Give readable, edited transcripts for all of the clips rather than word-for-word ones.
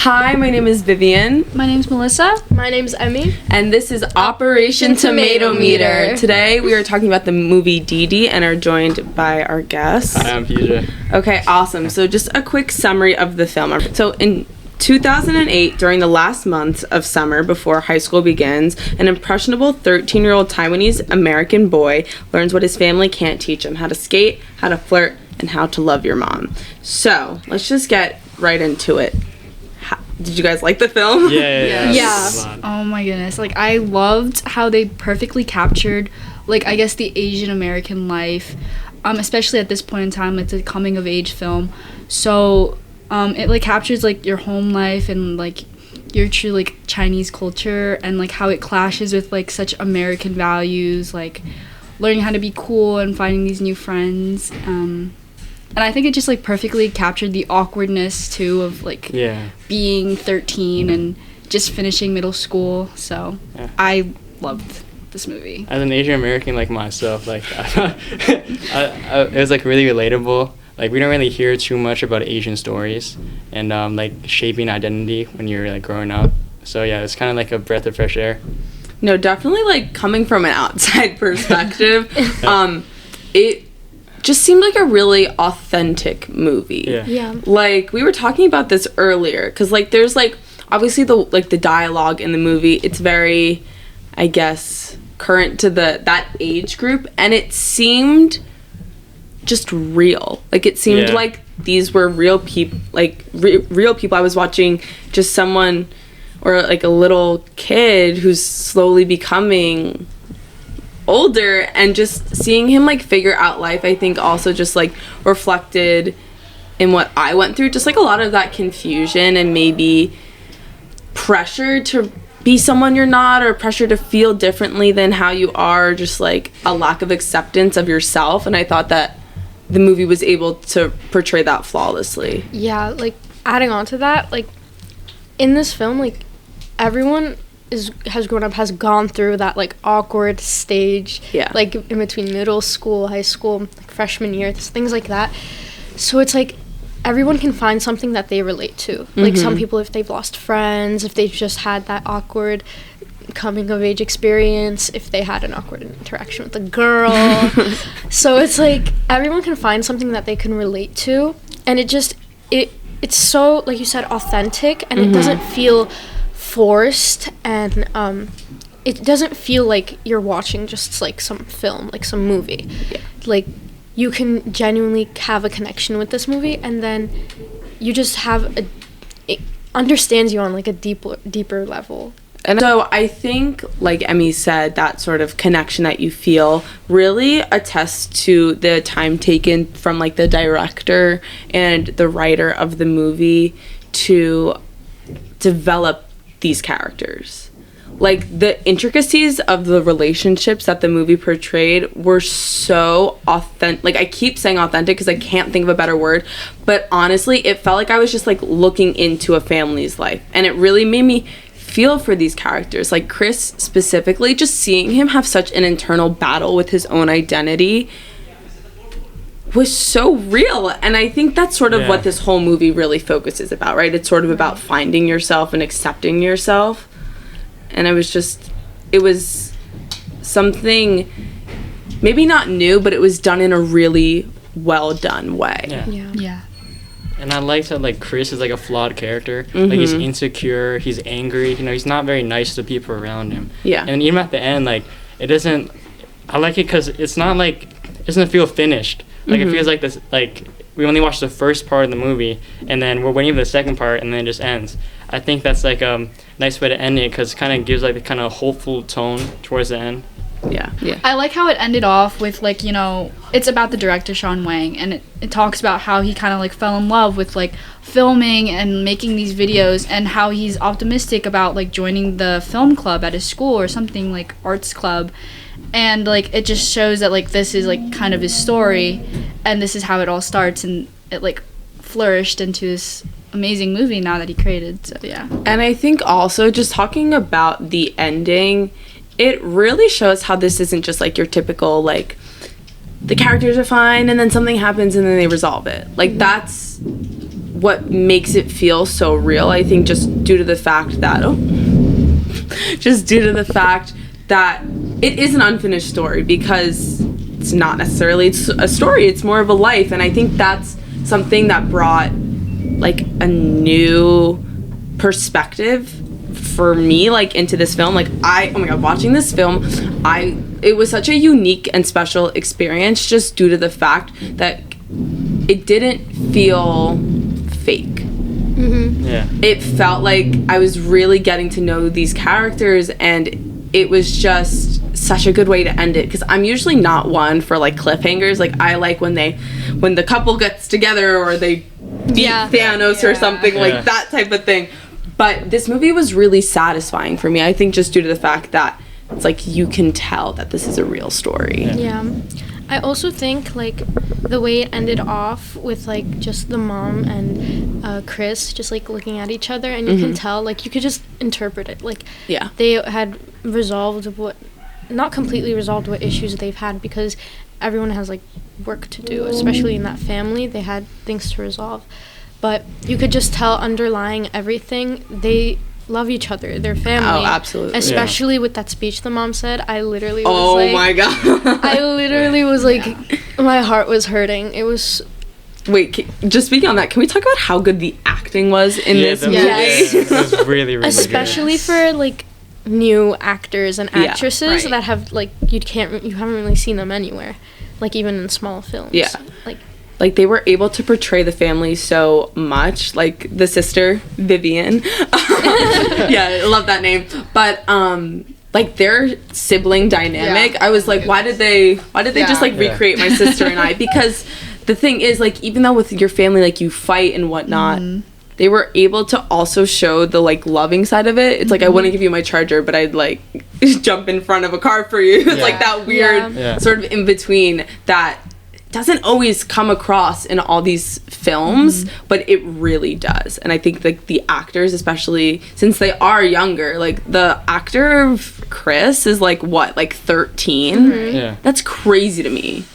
Hi, my name is Vivian. My name's Melissa. My name's Emmie. And this is Operation Tomatometer. Today we are talking about the movie Didi and are joined by our guests. Hi, I'm PJ. Okay, awesome. So just a quick summary of the film. So in 2008, during the last months of summer before high school begins, an impressionable 13-year-old Taiwanese American boy learns what his family can't teach him: how to skate, how to flirt, and how to love your mom. So let's just get right into it. Did you guys like the film? Yeah. Oh my goodness. Like, I loved how they perfectly captured, like, I guess the Asian American life, especially at this point in time. It's a coming of age film. So, it, like, captures, like, your home life and, like, your true, like, Chinese culture and, like, how it clashes with, like, such American values, like, learning how to be cool and finding these new friends. And I think it just, like, perfectly captured the awkwardness, too, of, like, being 13 and just finishing middle school. So I loved this movie. As an Asian American like myself, like, it was, like, really relatable. Like, we don't really hear too much about Asian stories and, like, shaping identity when you're, like, growing up. So, yeah, it's kind of like a breath of fresh air. No, definitely, like, coming from an outside perspective, it just seemed like a really authentic movie. Yeah. Like, we were talking about this earlier, because, like, there's, like, obviously the dialogue in the movie, it's very, I guess, current to that age group, and it seemed just real. Like, it seemed like these were real people, like, real people. I was watching just someone, or, like, a little kid who's slowly becoming older, and just seeing him, like, figure out life, I think also just, like, reflected in what I went through, just, like, a lot of that confusion and maybe pressure to be someone you're not, or pressure to feel differently than how you are, just, like, a lack of acceptance of yourself. And I thought that the movie was able to portray that flawlessly. Yeah, like, adding on to that, like, in this film, like, everyone has grown up, has gone through that, like, awkward stage, like, in between middle school, high school, like, freshman year, things like that. So it's like everyone can find something that they relate to. Like, some people, if they've lost friends, if they've just had that awkward coming of age experience, if they had an awkward interaction with a girl. So it's like everyone can find something that they can relate to, and it's so, like you said, authentic, and it doesn't feel forced, and it doesn't feel like you're watching just, like, some film, like some movie. Like, you can genuinely have a connection with this movie, and then you just have it understands you on, like, a deeper level. And so I think, like Emmie said, that sort of connection that you feel really attests to the time taken from, like, the director and the writer of the movie to develop these characters. Like, the intricacies of the relationships that the movie portrayed were so authentic. Like, I keep saying authentic because I can't think of a better word, but honestly, it felt like I was just, like, looking into a family's life, and it really made me feel for these characters. Like, Chris specifically, just seeing him have such an internal battle with his own identity was so real. And I think that's sort of what this whole movie really focuses about, right? It's sort of about finding yourself and accepting yourself. And it was something maybe not new, but it was done in a really well done way. Yeah. And I liked how, like, Chris is, like, a flawed character. Like, he's insecure, he's angry, you know, he's not very nice to people around him. And even at the end, like, I like it because it's not, like, it doesn't feel finished. Like, it feels like this, like, we only watched the first part of the movie, and then we're waiting for the second part, and then it just ends. I think that's, like, a nice way to end it, because it kind of gives, like, the kind of hopeful tone towards the end. Yeah. I like how it ended off with, like, you know, it's about the director, Sean Wang, and it talks about how he kind of, like, fell in love with, like, filming and making these videos, and how he's optimistic about, like, joining the film club at his school or something, like, arts club. And, like, it just shows that, like, this is, like, kind of his story, and this is how it all starts, and it, like, flourished into this amazing movie now that he created. So, yeah. And I think also, just talking about the ending, it really shows how this isn't just, like, your typical, like, the characters are fine and then something happens and then they resolve it. Like, that's what makes it feel so real, I think, just due to the fact that it is an unfinished story, because it's not necessarily a story, it's more of a life. And I think that's something that brought like a new perspective for me, like, into this film. Like, oh my god, watching this film, it was such a unique and special experience, just due to the fact that it didn't feel fake. Yeah, it felt like I was really getting to know these characters, and it was just such a good way to end it, because I'm usually not one for like cliffhangers. Like, I like when the couple gets together, or they beat Thanos or something, like that type of thing. But this movie was really satisfying for me, I think, just due to the fact that it's like you can tell that this is a real story. Yeah. I also think, like, the way it ended off with, like, just the mom and Chris just, like, looking at each other, and you can tell, like, you could just interpret it. Like, they had not completely resolved what issues they've had, because everyone has, like, work to do, especially in that family. They had things to resolve. But you could just tell underlying everything, they love each other, their family. Oh, absolutely. Especially with that speech the mom said. I literally was oh my god. I literally was like, my heart was hurting. It was... Wait, just speaking on that, can we talk about how good the acting was in this movie? Yes. It was really, really especially good. for, like, new actors and actresses that have, like, you haven't really seen them anywhere. Like, even in small films. Yeah. Like, they were able to portray the family so much. Like, the sister, Vivian. Yeah, I love that name. But, like, their sibling dynamic, I was like, why did they just, like, recreate my sister and I? Because the thing is, like, even though with your family, like, you fight and whatnot, they were able to also show the, like, loving side of it. It's like, I wouldn't give you my charger, but I'd, like, jump in front of a car for you. It's like that weird sort of in-between that doesn't always come across in all these films, but it really does. And I think, like, the actors, especially since they are younger, like, the actor of Chris is, like, what, like 13? Yeah. That's crazy to me.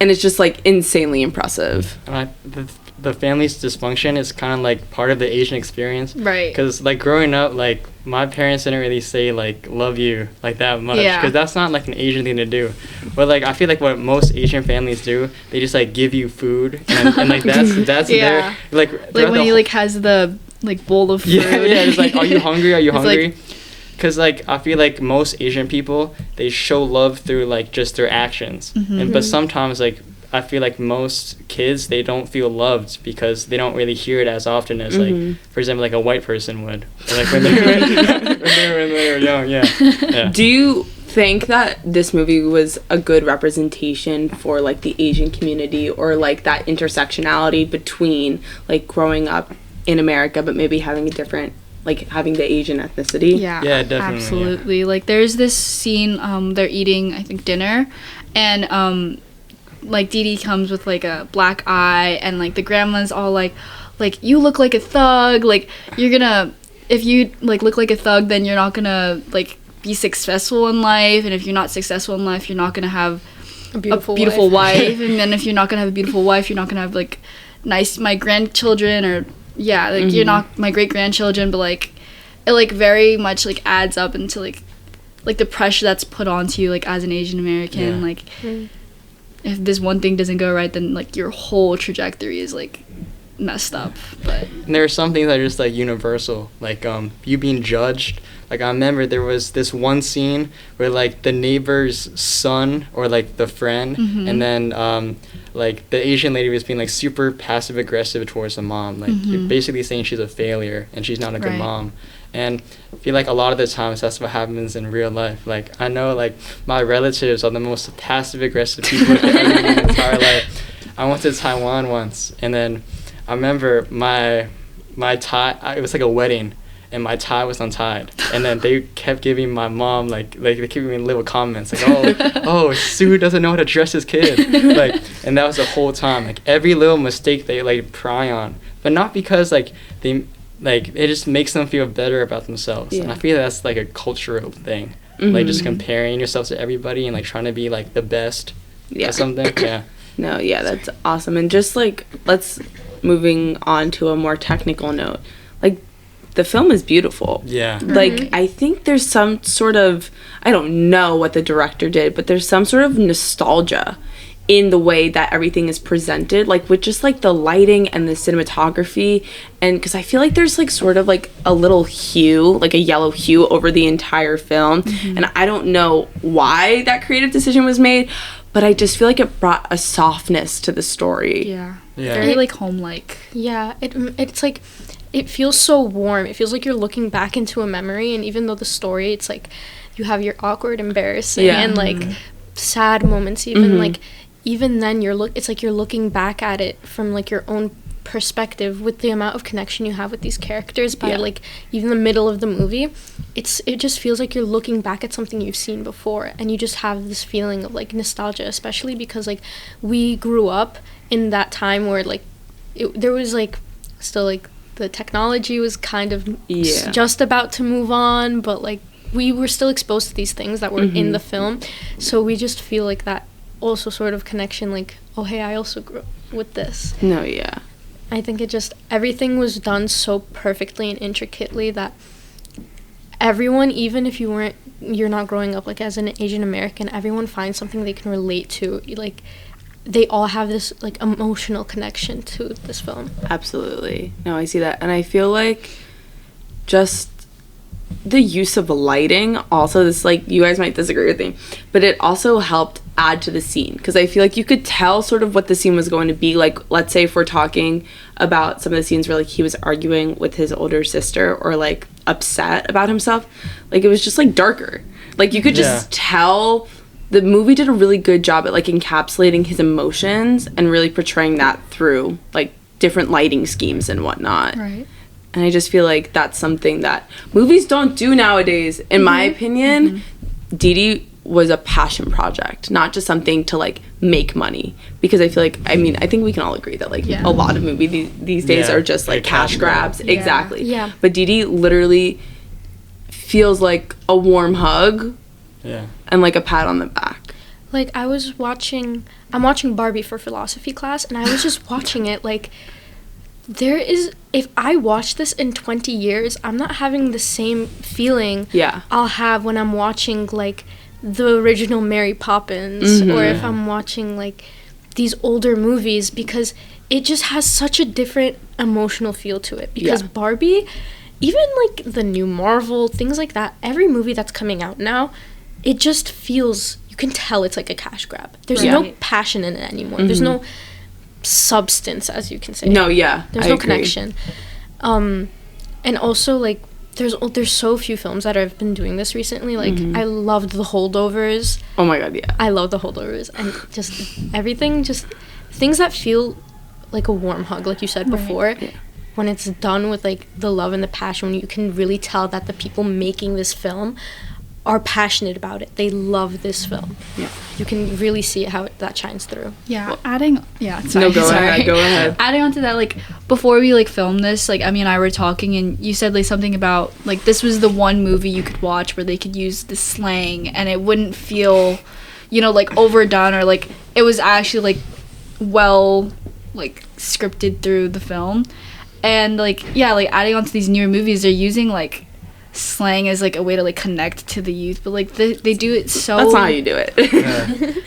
And it's just, like, insanely impressive. And the family's dysfunction is kind of, like, part of the Asian experience. Right. Because, like, growing up, like, my parents didn't really say, like, love you, like, that much. Yeah. Because that's not, like, an Asian thing to do. But, like, I feel like what most Asian families do, they just, like, give you food. And like, that's their, like when he, like, has the, like, bowl of food. Yeah, just, like, are you hungry? Are you hungry? Like, because, like, I feel like most Asian people, they show love through, like, just their actions. But sometimes, like, I feel like most kids, they don't feel loved because they don't really hear it as often as, like, for example, like a white person would. Or, like, when they were young, yeah. Do you think that this movie was a good representation for, like, the Asian community, or, like, that intersectionality between, like, growing up in America but maybe having a different, like, having the Asian ethnicity? Yeah, definitely. Absolutely. Like, there's this scene, they're eating, I think, dinner, and like, Didi comes with, like, a black eye, and, like, the grandma's all like, you look like a thug, like, you're gonna, if you, like, look like a thug, then you're not gonna, like, be successful in life, and if you're not successful in life, you're not gonna have a beautiful wife. And then if you're not gonna have a beautiful wife, you're not gonna have, like, my grandchildren, or, like, you're not my great-grandchildren, but, like, it, like, very much, like, adds up into, like, the pressure that's put onto you, like, as an Asian American, like, if this one thing doesn't go right, then, like, your whole trajectory is, like, messed up. But and there are some things that are just, like, universal, like, you being judged. Like, I remember there was this one scene where, like, the neighbor's son, or, like, the friend, and then like, the Asian lady was being, like, super passive aggressive towards the mom, like, basically saying she's a failure and she's not a good mom. And I feel like a lot of the times that's what happens in real life. Like, I know, like, my relatives are the most passive-aggressive people I've ever met in my entire life. I went to Taiwan once, and then I remember my tie, it was like a wedding, and my tie was untied. And then they kept giving my mom, like they kept giving me little comments, like, oh, Sue doesn't know how to dress his kid. Like, and that was the whole time. Like, every little mistake they, like, pry on. But not because, like, it just makes them feel better about themselves. And I feel that's, like, a cultural thing. Like, just comparing yourself to everybody and, like, trying to be, like, the best or something. No, that's awesome. And just, like, let's moving on to a more technical note, like, the film is beautiful. Yeah. Like, I think there's some sort of, I don't know what the director did, but there's some sort of nostalgia in the way that everything is presented, like, with just, like, the lighting and the cinematography. And because I feel like there's, like, sort of, like, a little hue, like a yellow hue over the entire film. And I don't know why that creative decision was made, but I just feel like it brought a softness to the story. Yeah. Very, like, home-like. Yeah, it's like, it feels so warm. It feels like you're looking back into a memory, and even though the story, it's like you have your awkward, embarrassing, and like sad moments. Even like, even then, it's like you're looking back at it from like your own perspective with the amount of connection you have with these characters. By like even the middle of the movie, it just feels like you're looking back at something you've seen before, and you just have this feeling of like nostalgia, especially because like we grew up in that time where like there was like still like the technology was kind of just about to move on, but like we were still exposed to these things that were in the film, so we just feel like that also sort of connection, like, oh hey, I also grew up with this. I think it just, everything was done so perfectly and intricately that everyone, even if you're not growing up like as an Asian American, everyone finds something they can relate to. Like, they all have this like emotional connection to this film. Absolutely. No, I see that. And I feel like just the use of lighting also, this, like, you guys might disagree with me, but it also helped add to the scene, because I feel like you could tell sort of what the scene was going to be. Like, let's say if we're talking about some of the scenes where like he was arguing with his older sister or like upset about himself, like it was just like darker. Like, you could just tell the movie did a really good job at like encapsulating his emotions and really portraying that through like different lighting schemes and whatnot. Right. And I just feel like that's something that movies don't do nowadays. In my opinion, Didi was a passion project, not just something to like make money. Because I feel like, I mean, I think we can all agree that like a lot of movies these days are just like cash grabs. Exactly. Yeah. But Didi literally feels like a warm hug. And like a pat on the back. Like, I'm watching Barbie for philosophy class, and I was just watching it, like, if I watch this in 20 years, I'm not having the same feeling I'll have when I'm watching, like, the original Mary Poppins, or if I'm watching, like, these older movies, because it just has such a different emotional feel to it. Because Barbie, even, like, the new Marvel, things like that, every movie that's coming out now, it just feels, you can tell it's like a cash grab. There's no passion in it anymore. There's no substance, as you can say. There's no connection. And also, like, there's so few films that have been doing this recently. Like, I loved The Holdovers. Oh my god, yeah. I love The Holdovers. And just everything, just things that feel like a warm hug, like you said before. When it's done with, like, the love and the passion, when you can really tell that the people making this film are passionate about it. They love this film. You can really see how that shines through. Go ahead. Adding on to that, like, before we like filmed this, like, Emmie and I were talking, and you said like something about like this was the one movie you could watch where they could use the slang and it wouldn't feel, you know, like overdone, or like it was actually like well like scripted through the film. And like like adding on to these newer movies, they're using like slang as like a way to like connect to the youth, but like they do it so, that's not how you do it.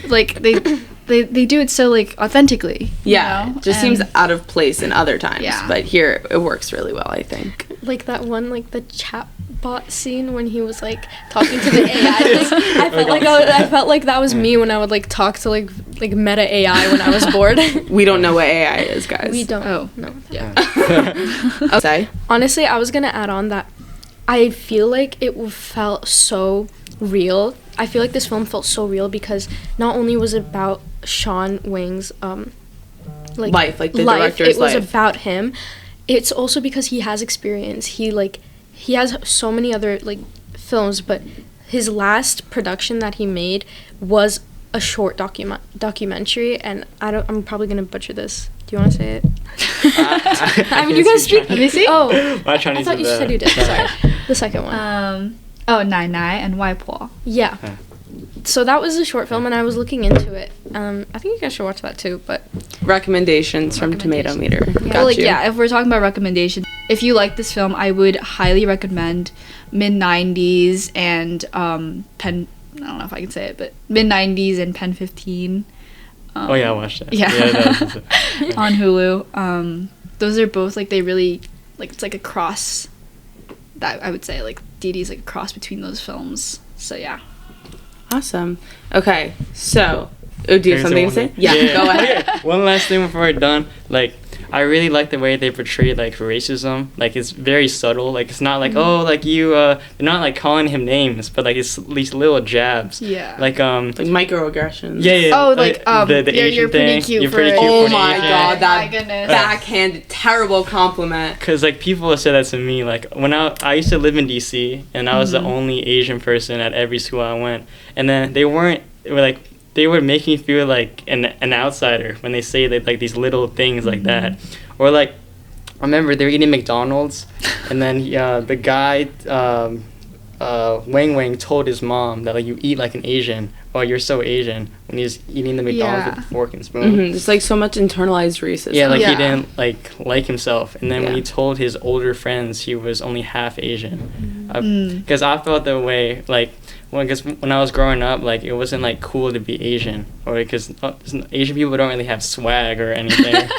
Like they do it so like authentically, you know? It just seems out of place in other times, but here it works really well, I think. Like that one, like the chatbot scene when he was like talking to the AI thing. I felt like that was me when I would like talk to like meta AI when I was bored. We don't know what AI is, guys. We don't. Oh no. Okay. Honestly, I was gonna add on that I feel like it felt so real. I feel like this film felt so real because not only was it about Sean Wang's life, like the director's life. It was about him. It's also because he has experience. He has so many other like films, but his last production that he made was a short documentary, and I'm probably gonna butcher this. Do you want to say it? I mean, you guys speak. Let me see. Oh, I thought you said you did. Sorry, the second one. Nai Nai and Wai Po. Yeah. So that was a short film, and I was looking into it. I think you guys should watch that too. But recommendations from Tomatometer. Yeah. Well, if we're talking about recommendations, if you like this film, I would highly recommend mid-90s and Pen. I don't know if I can say it, but mid-90s and Pen 15. Oh yeah, I watched that. Yeah, on Hulu. Those are both like they really like it's like a cross. That I would say like Didi's like a cross between those films. So yeah. Awesome. Okay, so do you have something to say? Yeah, go ahead. Okay. One last thing before we're done. Like, I really like the way they portray like racism. Like, it's very subtle. Like, it's not like oh, like you. They're not like calling him names, but like it's these little jabs. Yeah. Like microaggressions. Yeah. Oh, like the Asian you're pretty thing. cute. You're pretty cute. Oh for my Asian. god, that my goodness. backhanded terrible compliment. Cause like people have said that to me. Like when I used to live in DC, and I was the only Asian person at every school I went, and then they would make me feel like an outsider when they say that like these little things like that, or like I remember they were eating McDonald's, and then the guy Wang told his mom that like you eat like an Asian, or you're so Asian when he's eating the McDonald's with a fork and spoon. It's like so much internalized racism. Yeah, like he didn't like himself, and then when Yeah. he told his older friends he was only half Asian, because I felt the way like. Because when I was growing up, like, it wasn't, like, cool to be Asian. Or because Asian people don't really have swag or anything.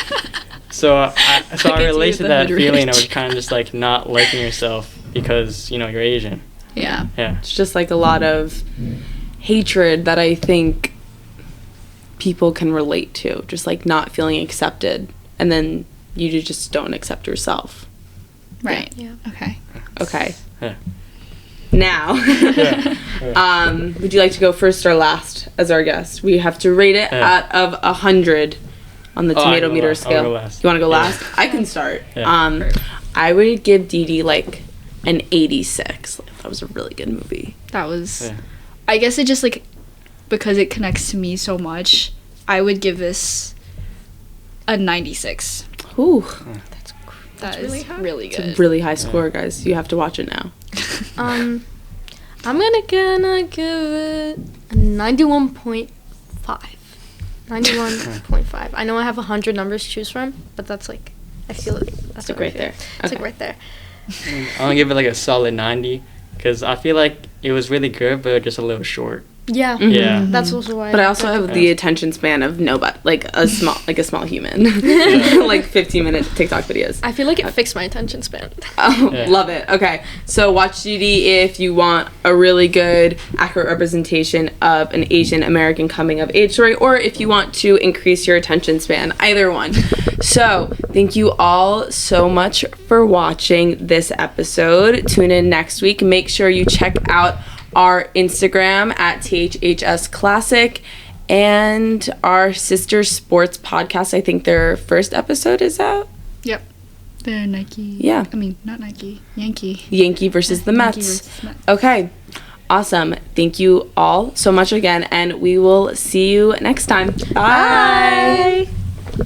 so I relate to that feeling of kind of just, like, not liking yourself because, you know, you're Asian. Yeah. It's just, like, a lot of hatred that I think people can relate to. Just, like, not feeling accepted. And then you just don't accept yourself. Right. Yeah. Okay. Yeah. Now, would you like to go first or last as our guest? We have to rate it out of 100 on the Tomatometer scale. I'll go last. You want to go last? I can start. Yeah. I would give Didi like an 86. That was a really good movie. That was. I guess it just like because it connects to me so much. I would give this a 96. Ooh, That's really high. really good. it's a really high score, guys. You have to watch it now. I'm gonna give it a 91.5. 91.5. I know I have 100 numbers to choose from, but that's like I feel it. That's like right there. It's like right there. I'm gonna give it like a solid 90 because I feel like it was really good, but just a little short. Yeah. Yeah. That's also why. But I also have the attention span of nobody, like a small human, like 15-minute TikTok videos. I feel like it fixed my attention span. Oh, love it. Okay, so watch Didi if you want a really good, accurate representation of an Asian American coming of age story, or if you want to increase your attention span. Either one. So thank you all so much for watching this episode. Tune in next week. Make sure you check out our Instagram at THHS Classic and our Sister Sports podcast. I think their first episode is out. Yep. They're Nike. Yeah. I mean, not Nike. Yankee. Yankee versus the Yankee Mets. versus Mets. Okay. Awesome. Thank you all so much again, and we will see you next time. Bye. Bye.